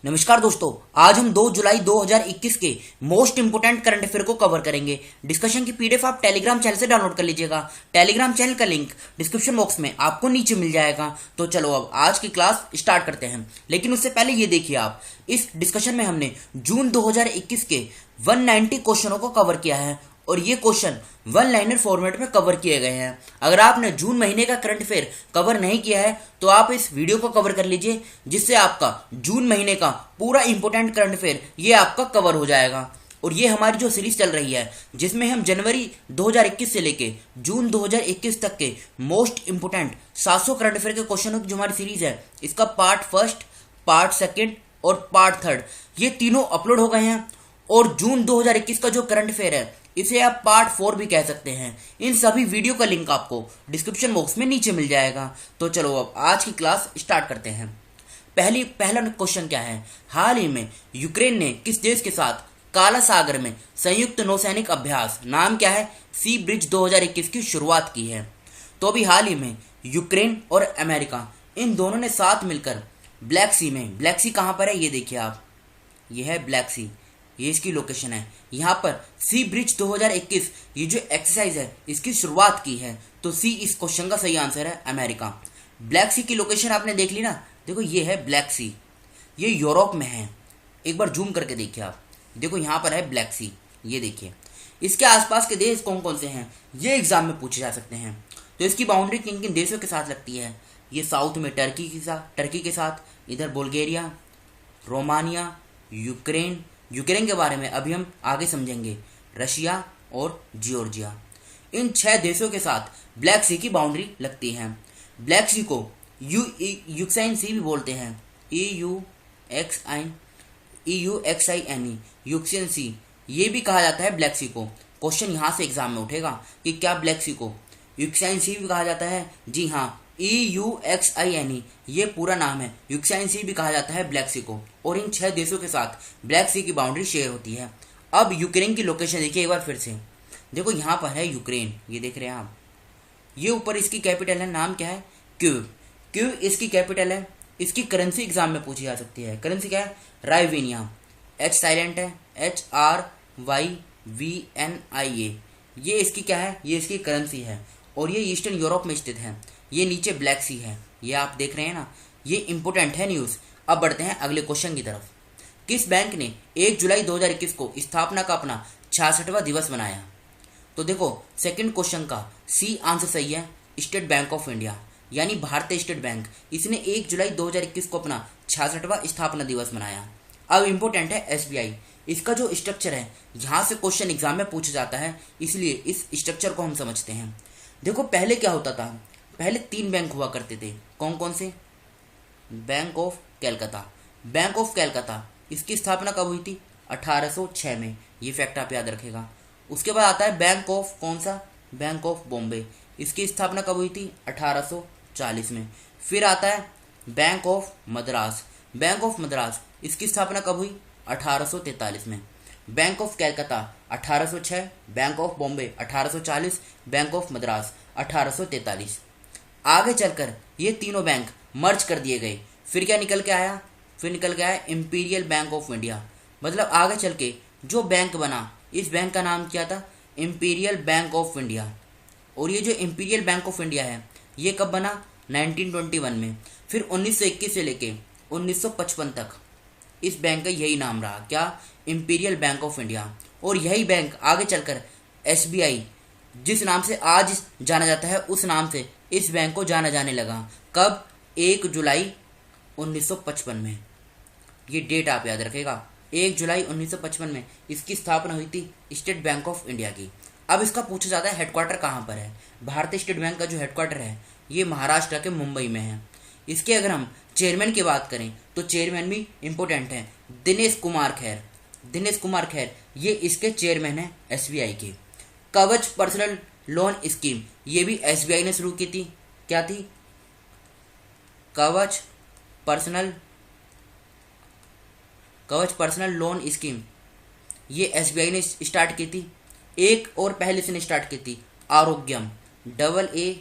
नमस्कार दोस्तों, आज हम 2 जुलाई 2021 के मोस्ट इंपोर्टेंट करंट अफेयर को कवर करेंगे। डिस्कशन की पीडीएफ आप टेलीग्राम चैनल से डाउनलोड कर लीजिएगा। टेलीग्राम चैनल का लिंक डिस्क्रिप्शन बॉक्स में आपको नीचे मिल जाएगा। तो चलो अब आज की क्लास स्टार्ट करते हैं, लेकिन उससे पहले ये देखिए, आप इस डिस्कशन में हमने जून 2021 के 190 क्वेश्चनों को कवर किया है और ये क्वेश्चन वन लाइनर फॉर्मेट में कवर किए गए हैं। अगर आपने जून महीने का करंट अफेयर कवर नहीं किया है तो आप इस वीडियो को कवर कर लीजिए, जिससे आपका जून महीने का पूरा इंपॉर्टेंट करंट अफेयर ये आपका कवर हो जाएगा। और ये हमारी जो सीरीज चल रही है, जिसमें हम जनवरी 2021 से लेके जून 2021 तक के मोस्ट इंपोर्टेंट 700 करंट अफेयर के क्वेश्चनों की जो हमारी सीरीज है, इसका पार्ट फर्स्ट, पार्ट सेकेंड और पार्ट थर्ड ये तीनों अपलोड हो गए हैं। और जून 2021 का जो करंट अफेयर है, इसे आप पार्ट 4 भी कह सकते हैं। इन सभी वीडियो का लिंक आपको डिस्क्रिप्शन बॉक्स में नीचे मिल जाएगा। तो चलो अब आज की क्लास स्टार्ट करते हैं। पहला क्वेश्चन क्या है, हाल ही में यूक्रेन ने किस देश के साथ काला सागर में संयुक्त नौसैनिक अभ्यास नाम क्या है सी ब्रिज 2021 की शुरुआत की है। तो अभी हाल ही में यूक्रेन और अमेरिका इन दोनों ने साथ मिलकर ब्लैक सी में, ब्लैक सी कहां पर है ये देखिए आप, ये है ब्लैक सी, ये इसकी लोकेशन है। यहाँ पर सी ब्रिज 2021 ये जो एक्सरसाइज है इसकी शुरुआत की है। तो सी इस क्वेश्चन का सही आंसर है, अमेरिका। ब्लैक सी की लोकेशन आपने देख ली ना, देखो ये है ब्लैक सी, ये यूरोप में है। एक बार जूम करके देखिए आप, देखो यहाँ पर है ब्लैक सी, ये देखिए। इसके आसपास के देश कौन कौन से हैं ये एग्जाम में पूछे जा सकते हैं। तो इसकी बाउंड्री किन किन देशों के साथ लगती है, ये साउथ में टर्की के साथ, इधर बुल्गारिया, रोमानिया, यूक्रेन के बारे में अभी हम आगे समझेंगे, रशिया और जॉर्जिया। इन 6 देशों के साथ ब्लैक सी की बाउंड्री लगती है। ब्लैक सी को यूक्साइन सी भी बोलते हैं, EUXINE, यूक्साइन सी ये भी कहा जाता है ब्लैक सी को। क्वेश्चन यहाँ से एग्जाम में उठेगा कि क्या ब्लैक सी को यूक्साइन सी भी कहा जाता है। जी हाँ, EUXINE ये पूरा नाम है, यूक्साइन सी भी कहा जाता है ब्लैक सी को। और इन 6 देशों के साथ ब्लैक सी की बाउंड्री शेयर होती है। अब यूक्रेन की लोकेशन देखिए एक बार फिर से, देखो यहाँ पर है यूक्रेन, ये देख रहे हैं आप। ये ऊपर इसकी कैपिटल है, नाम क्या है, क्यू इसकी कैपिटल है। इसकी करेंसी एग्जाम में पूछी जा सकती है। करेंसी क्या है, राइविनिया, H साइलेंट है, HRYVNIA, ये इसकी क्या है, ये इसकी करेंसी है। और ये ईस्टर्न यूरोप में स्थित है। ये नीचे ब्लैक सी है, ये आप देख रहे हैं ना, ये इंपोर्टेंट है न्यूज़। अब बढ़ते हैं अगले क्वेश्चन की तरफ। किस बैंक ने 1 जुलाई 2021 को स्थापना का अपना 66वां दिवस मनाया। तो देखो सेकंड क्वेश्चन का सी आंसर सही है, स्टेट बैंक ऑफ इंडिया यानी भारतीय स्टेट बैंक, इसने 1 जुलाई 2021 को अपना 66वां स्थापना दिवस मनाया। अब इंपोर्टेंट है SBI, इसका जो स्ट्रक्चर है यहाँ से क्वेश्चन एग्जाम में पूछा जाता है, इसलिए इस स्ट्रक्चर को हम समझते हैं। देखो पहले क्या होता था, पहले 3 बैंक हुआ करते थे। कौन कौन से, बैंक ऑफ कैलकाता, इसकी स्थापना कब हुई थी, 1806 में, ये फैक्ट आप याद रखेगा। उसके बाद आता है बैंक ऑफ, कौन सा, बैंक ऑफ बॉम्बे, इसकी स्थापना कब हुई थी, 1840 में। फिर आता है बैंक ऑफ मद्रास, इसकी स्थापना कब हुई, 1843 में। Bank of कैलकाता 1806, bank of Bombay 1840, bank of Madras 1843। आगे चलकर ये तीनों बैंक मर्ज कर दिए गए। फिर क्या निकल के आया, इंपीरियल बैंक ऑफ इंडिया। मतलब आगे चल के जो बैंक बना, इस बैंक का नाम क्या था, इंपीरियल बैंक ऑफ इंडिया। और ये जो इंपीरियल बैंक ऑफ इंडिया है ये कब बना, 1921 में। फिर 1921 से लेके 1955 तक इस बैंक का यही नाम रहा, क्या, इंपीरियल बैंक ऑफ इंडिया। और यही बैंक आगे चलकर SBI जिस नाम से आज जाना जाता है, उस नाम से इस बैंक को जाना जाने लगा। कब, 1 जुलाई 1955 में। ये डेट आप याद रखेगा, 1 जुलाई 1955 में इसकी स्थापना हुई थी स्टेट बैंक ऑफ इंडिया की। अब इसका पूछा जाता है हेडक्वार्टर कहाँ पर है। भारतीय स्टेट बैंक का जो हेडक्वार्टर है ये महाराष्ट्र के मुंबई में है। इसके अगर हम चेयरमैन की बात करें तो चेयरमैन भी इंपॉर्टेंट है, दिनेश कुमार खैर ये इसके चेयरमैन है SBI के। कवच पर्सनल लोन स्कीम ये भी SBI ने शुरू की थी, क्या थी, कवच पर्सनल लोन स्कीम, ये SBI ने स्टार्ट की थी। एक और पहले से ने स्टार्ट की थी, आरोग्यम, AAROGYAM,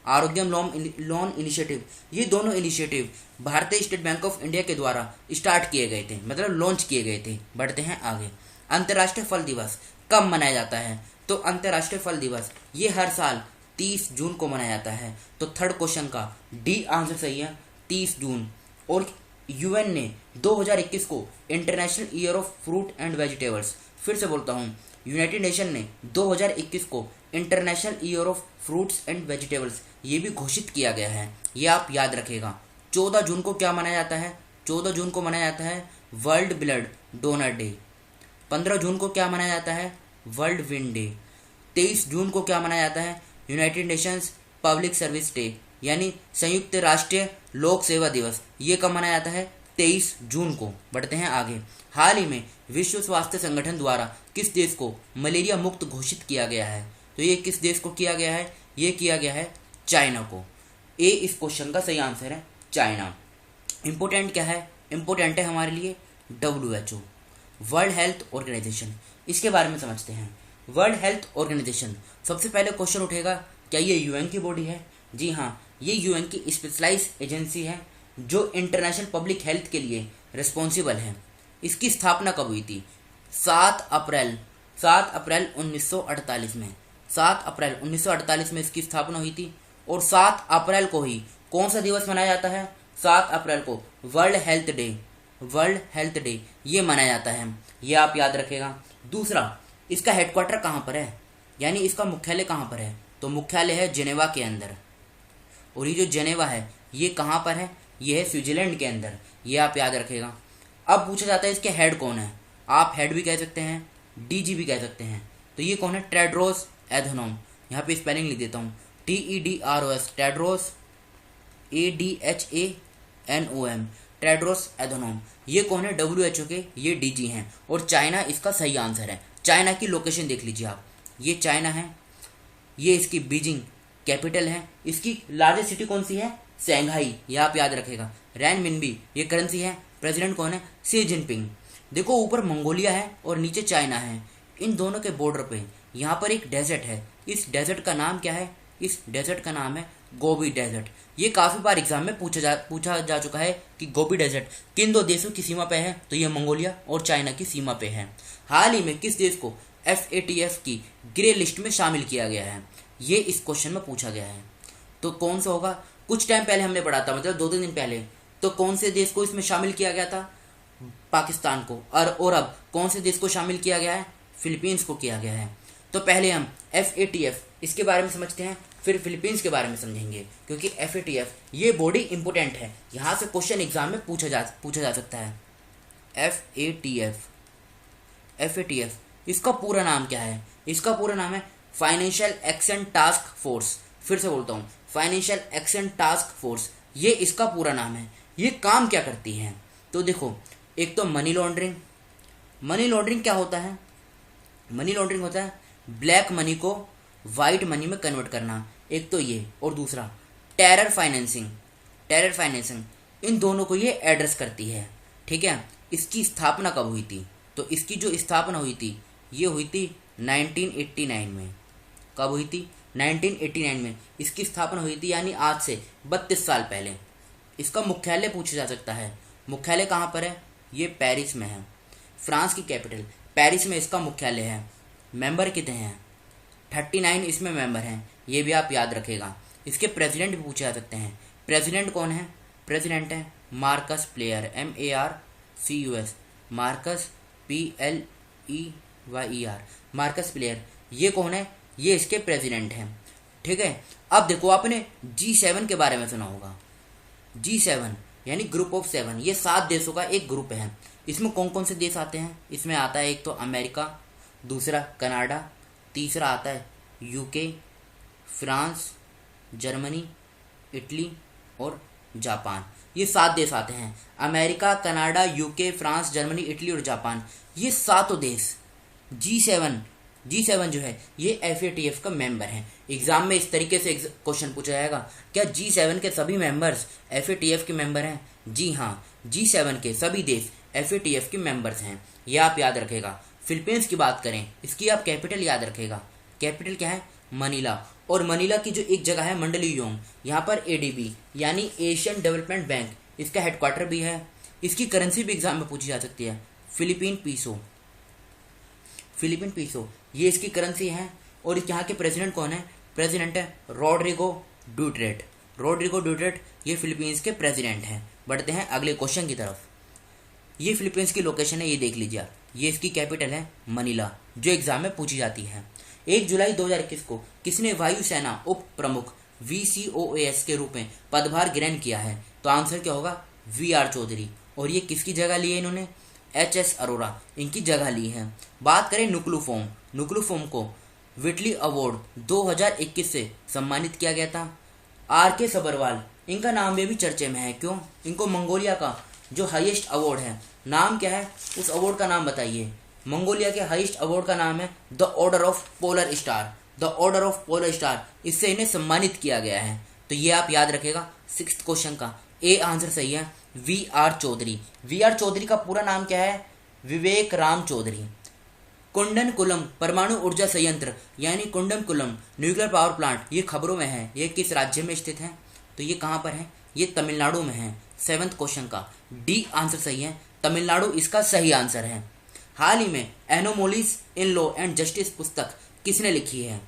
आरोग्यम लोन इनिशिएटिव, ये दोनों इनिशिएटिव भारतीय स्टेट बैंक ऑफ इंडिया के द्वारा स्टार्ट किए गए थे, मतलब लॉन्च किए गए थे। बढ़ते हैं आगे। अंतर्राष्ट्रीय फल दिवस कब मनाया जाता है? तो अंतर्राष्ट्रीय फल दिवस ये हर साल 30 जून को मनाया जाता है। तो थर्ड क्वेश्चन का डी आंसर सही है, 30 जून। और यूएन ने 2021 को international year of fruit and vegetables, फिर से बोलता हूँ, यूनाइटेड नेशन ने 2021 को international year of fruits and vegetables ये भी घोषित किया गया है, ये आप याद रखेगा। 14 जून को क्या मनाया जाता है? 14 जून को मनाया जाता है वर्ल्ड ब्लड डोनर डे। 15 जून को क्या मनाया जाता है? World wind day. 23 जून को क्या मनाया जाता है? United Nations public service day, यानी संयुक्त राष्ट्रीय लोक सेवा दिवस। ये कब मनाया जाता है? 23 जून को। बढ़ते हैं आगे। हाल ही में विश्व स्वास्थ्य संगठन द्वारा किस देश को मलेरिया मुक्त घोषित किया गया है? तो ये किस देश को किया गया है? ये किया गया है चाइना को। ए इस क्वेश्चन का सही आंसर है, चाइना। इम्पोर्टेंट क्या है? इम्पोर्टेंट है हमारे लिए WHO, वर्ल्ड हेल्थ ऑर्गेनाइजेशन। इसके बारे में समझते हैं। वर्ल्ड हेल्थ ऑर्गेनाइजेशन, सबसे पहले क्वेश्चन उठेगा, क्या ये यूएन की बॉडी है? जी हाँ, ये यूएन की स्पेशलाइज एजेंसी है जो इंटरनेशनल पब्लिक हेल्थ के लिए रिस्पॉन्सिबल है। इसकी स्थापना कब हुई थी? 7 अप्रैल 1948 में। 7 अप्रैल 1948 में इसकी स्थापना हुई थी। और 7 अप्रैल को ही कौन सा दिवस मनाया जाता है? 7 अप्रैल को वर्ल्ड हेल्थ डे ये मनाया जाता है, ये आप याद रखेगा। दूसरा, इसका हेडक्वार्टर कहाँ पर है, यानी इसका मुख्यालय कहाँ पर है? तो मुख्यालय है जेनेवा के अंदर। और ये जो जेनेवा है ये कहाँ पर है? ये है स्विट्जरलैंड के अंदर, ये आप याद रखेगा। अब पूछा जाता है इसके हेड कौन है? आप हेड भी कह सकते हैं, डीजी भी कह सकते हैं। तो ये कौन है? टेड्रोस एधनोम। यहाँ पे स्पेलिंग लिख देता हूँ, TEDROS, टेड्रोस ADHANOM, टेड्रोस एधनोम। ये कौन है? WHO के ये डीजी हैं। और चाइना इसका सही आंसर है। चाइना की लोकेशन देख लीजिए आप, ये चाइना है, ये इसकी बीजिंग कैपिटल है। इसकी लार्जेस्ट सिटी कौन सी है? शंघाई, ये आप याद रखेगा। रैनमिनबी ये करेंसी है। प्रेसिडेंट कौन है? Xi Jinping. देखो ऊपर मंगोलिया है और नीचे चाइना है। इन दोनों के बॉर्डर पे यहाँ पर एक डेजर्ट है। इस डेजर्ट का नाम क्या है? इस डेजर्ट का नाम है गोबी डेजर्ट। ये काफ़ी बार एग्जाम में पूछा जा चुका है कि गोबी डेजर्ट किन दो देशों की सीमा पे है? तो ये मंगोलिया और चाइना की सीमा पे है। हाल ही में किस देश को FATF की ग्रे लिस्ट में शामिल किया गया है? ये इस क्वेश्चन में पूछा गया है। तो कौन सा होगा? कुछ टाइम पहले हमने पढ़ा था, मतलब 2-3 दिन पहले। तो कौन से देश को इसमें शामिल किया गया था? पाकिस्तान को। और अब कौन से देश को शामिल किया गया है? फिलीपींस को किया गया है। तो पहले हम FATF इसके बारे में समझते हैं, फिर फिलीपींस के बारे में समझेंगे, क्योंकि FATF ये बॉडी इंपोर्टेंट है। यहाँ से क्वेश्चन एग्जाम में पूछा जा सकता है। FATF इसका पूरा नाम क्या है? इसका पूरा नाम है फाइनेंशियल एक्शन टास्क फोर्स। फिर से बोलता हूँ, फाइनेंशियल एक्शन टास्क फोर्स, ये इसका पूरा नाम है। ये काम क्या करती है? तो देखो, एक तो मनी लॉन्ड्रिंग क्या होता है? मनी लॉन्ड्रिंग होता है ब्लैक मनी को वाइट मनी में कन्वर्ट करना, एक तो ये। और दूसरा टेरर फाइनेंसिंग, इन दोनों को ये एड्रेस करती है। ठीक है। इसकी स्थापना कब हुई थी? तो इसकी जो स्थापना हुई थी ये हुई थी 1989 में। कब हुई थी? 1989 में इसकी स्थापना हुई थी, यानी आज से 32 साल पहले। इसका मुख्यालय पूछा जा सकता है। मुख्यालय कहाँ पर है? ये पेरिस में है। फ्रांस की कैपिटल पेरिस में इसका मुख्यालय है। मेंबर कितने हैं? 39 इसमें मेंबर हैं, ये भी आप याद रखेगा। इसके प्रेसिडेंट भी पूछे जा सकते हैं। प्रेसिडेंट कौन है? प्रेसिडेंट है Marcus player, MARCUS, Marcus PLEYER, Marcus player. ये कौन है? ये इसके प्रेसिडेंट हैं। ठीक है। अब देखो, आपने G7 के बारे में सुना होगा। G7 यानी ग्रुप ऑफ 7, ये 7 देशों का एक ग्रुप है। इसमें कौन कौन से देश आते हैं? इसमें आता है एक तो अमेरिका, दूसरा कनाडा, तीसरा आता है UK, फ्रांस, जर्मनी, इटली और जापान। ये 7 देश आते हैं। America, Canada, UK, France, Germany, Italy और जापान, ये 7 देश G7 जो है ये FATF का मेंबर है। एग्जाम में इस तरीके से क्वेश्चन पूछा जाएगा, क्या G7 के सभी मेंबर्स FATF के मेंबर हैं? जी हाँ, G7 के सभी देश FATF के मेंबर्स हैं, ये आप याद रखेगा। फिलीपींस की बात करें, इसकी आप कैपिटल याद रखेगा। कैपिटल क्या है? मनीला। और मनीला की जो एक जगह है मंडलीयोंग, यहाँ पर एडीबी यानी एशियन डेवलपमेंट बैंक इसका हेडक्वार्टर भी है। इसकी करेंसी भी एग्जाम में पूछी जा सकती है, फिलीपीन पीसो। फिलीपीन पीसो ये इसकी करेंसी है। और यहाँ के प्रेसिडेंट कौन है? प्रेसिडेंट है रोड्रिगो ड्यूटेर्टे। रोड्रिगो ड्यूटेर्टे ये फिलीपींस के प्रेसिडेंट हैं। बढ़ते हैं अगले क्वेश्चन की तरफ। ये फिलीपींस की लोकेशन है, ये देख लीजिए। ये इसकी कैपिटल है मनीला, जो एग्जाम में पूछी जाती है। 1 जुलाई 2021 को किसने वायुसेना उप प्रमुख VCOAS के रूप में पदभार ग्रहण किया है? तो आंसर क्या होगा? VR चौधरी। और ये किसकी जगह ली है इन्होंने? HS अरोरा इनकी जगह ली है। बात करें नुक्लूफोम, नुक्लूफोम को विटली अवार्ड 2021 से सम्मानित किया गया था। RK सबरवाल इनका नाम भी चर्चे में है। क्यों? इनको मंगोलिया का जो हाईएस्ट अवार्ड है, नाम क्या है उस अवार्ड का नाम बताइए। मंगोलिया के हाईएस्ट अवार्ड का नाम है the order of polar star. The order of polar star, इससे इन्हें सम्मानित किया गया है। तो ये आप याद रखेगा। 6th क्वेश्चन का ए आंसर सही है, VR चौधरी। VR चौधरी का पूरा नाम क्या है? विवेक राम चौधरी। कुंडनकुलम परमाणु ऊर्जा संयंत्र यानी कुंडनकुलम न्यूक्लियर पावर प्लांट, ये खबरों में है। ये किस राज्य में स्थित है? तो ये कहाँ पर है? ये तमिलनाडु में है। 7th क्वेश्चन का डी आंसर सही है, तमिलनाडु इसका सही आंसर है। हाल ही में एनोमोलीज इन लॉ एंड जस्टिस पुस्तक किसने लिखी है?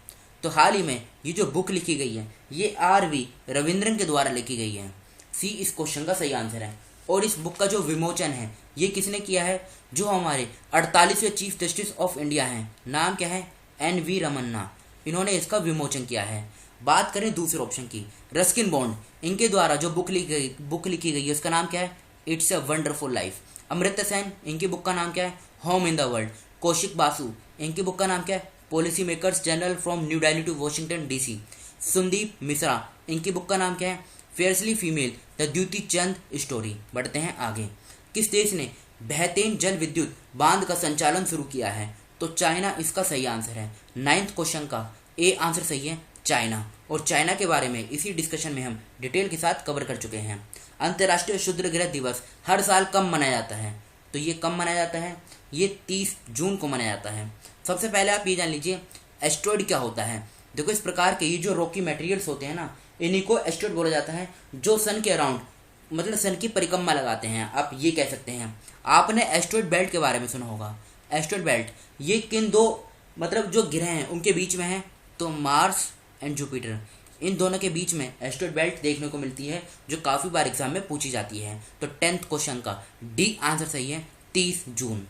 तो हाल ही में ये जो बुक लिखी गई है ये RV रविंद्रन के द्वारा लिखी गई है। सी इस क्वेश्चन का सही आंसर है। और इस बुक का जो विमोचन है ये किसने किया है? जो हमारे 48वें चीफ जस्टिस ऑफ इंडिया हैं, नाम क्या है? NV रमन्ना, इन्होंने इसका विमोचन किया है। बात करें दूसरे ऑप्शन की, रस्किन बॉन्ड इनके द्वारा जो बुक लिखी गई है उसका नाम क्या है? It's a wonderful life. Amrita Sen इनकी बुक का नाम क्या है? Home in the world. Kaushik Basu इनकी बुक का नाम क्या है? Policy makers journal from New Delhi to Washington DC। Sandeep Mishra इनकी बुक का नाम क्या है? Fiercely female the Dutee Chand story. बढ़ते हैं आगे। किस देश ने बहतेन जल विद्युत बांध का संचालन शुरू किया है? तो चाइना इसका सही आंसर है। 9th क्वेश्चन का ए आंसर सही है, चाइना। और चाइना के बारे में इसी डिस्कशन में हम डिटेल के साथ कवर कर चुके हैं। अंतर्राष्ट्रीय क्षुद्र ग्रह दिवस हर साल कब मनाया जाता है? तो ये कब मनाया जाता है? ये 30 जून को मनाया जाता है। सबसे पहले आप ये जान लीजिए एस्ट्रॉइड क्या होता है। देखो इस प्रकार के ये जो रॉकी मटेरियल्स होते हैं ना, इन्हीं को एस्ट्रॉइड बोला जाता है, जो सन के अराउंड मतलब सन की परिक्रमा लगाते हैं, आप ये कह सकते हैं। आपने एस्ट्रॉइड बेल्ट के बारे में सुना होगा। एस्ट्रॉइड बेल्ट ये किन दो मतलब जो ग्रह हैं उनके बीच में है? तो मार्स एंड जुपिटर, इन दोनों के बीच में एस्ट्रॉइड बेल्ट देखने को मिलती है, जो काफ़ी बार एग्जाम में पूछी जाती है। तो 10th क्वेश्चन का डी आंसर सही है, 30 जून।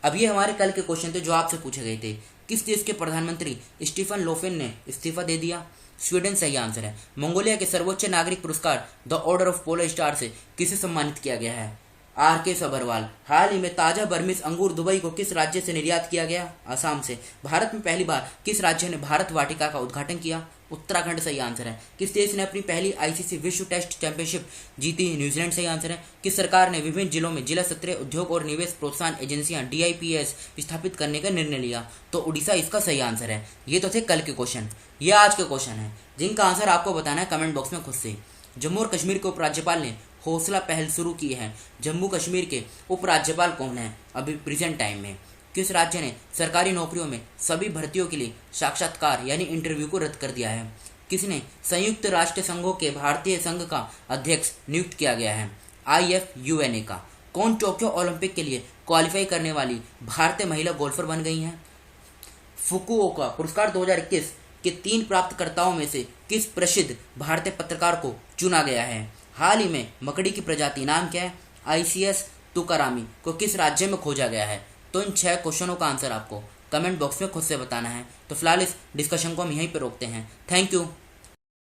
अब ये हमारे कल के क्वेश्चन थे जो आपसे पूछे गए थे। किस देश के प्रधानमंत्री स्टीफन लोफेन ने इस्तीफा दे दिया? स्वीडन सही आंसर है। मंगोलिया के सर्वोच्च नागरिक पुरस्कार the order of polar star से किसे सम्मानित किया गया है? RK सबरवाल। हाल ही में ताजा बर्मिस अंगूर दुबई को किस राज्य से निर्यात किया गया? असम से। भारत में पहली बार किस राज्य ने भारत वाटिका का उद्घाटन किया? उत्तराखंड सही आंसर है। किस देश ने अपनी पहली ICC विश्व टेस्ट चैंपियनशिप जीती? न्यूजीलैंड सही आंसर है। किस सरकार ने विभिन्न जिलों में जिला स्तरीय उद्योग और निवेश प्रोत्साहन एजेंसियां DIPS स्थापित करने का निर्णय लिया? तो उड़ीसा इसका सही आंसर है। ये तो थे कल के क्वेश्चन। ये आज के क्वेश्चन है जिनका आंसर आपको बताना है कमेंट बॉक्स में खुद से। जम्मू और कश्मीर के उपराज्यपाल ने हौसला पहल शुरू की है। जम्मू कश्मीर के उपराज्यपाल कौन है अभी प्रेजेंट टाइम में? किस राज्य ने सरकारी नौकरियों में सभी भर्तियों के लिए साक्षात्कार यानी इंटरव्यू को रद्द कर दिया है? किसने संयुक्त राष्ट्र संघों के भारतीय संघ का अध्यक्ष नियुक्त किया गया है? IFUNA का। कौन टोक्यो ओलंपिक के लिए क्वालिफाई करने वाली भारतीय महिला गोल्फर बन गई हैं? फुकुओका पुरस्कार 2021 के 3 प्राप्तकर्ताओं में से किस प्रसिद्ध भारतीय पत्रकार को चुना गया है? हाल ही में मकड़ी की प्रजाति नाम क्या है? ICS तुकारामी को किस राज्य में खोजा गया है? तो इन 6 क्वेश्चनों का आंसर आपको कमेंट बॉक्स में खुद से बताना है। तो फिलहाल इस डिस्कशन को हम यहीं पर रोकते हैं। Thank you.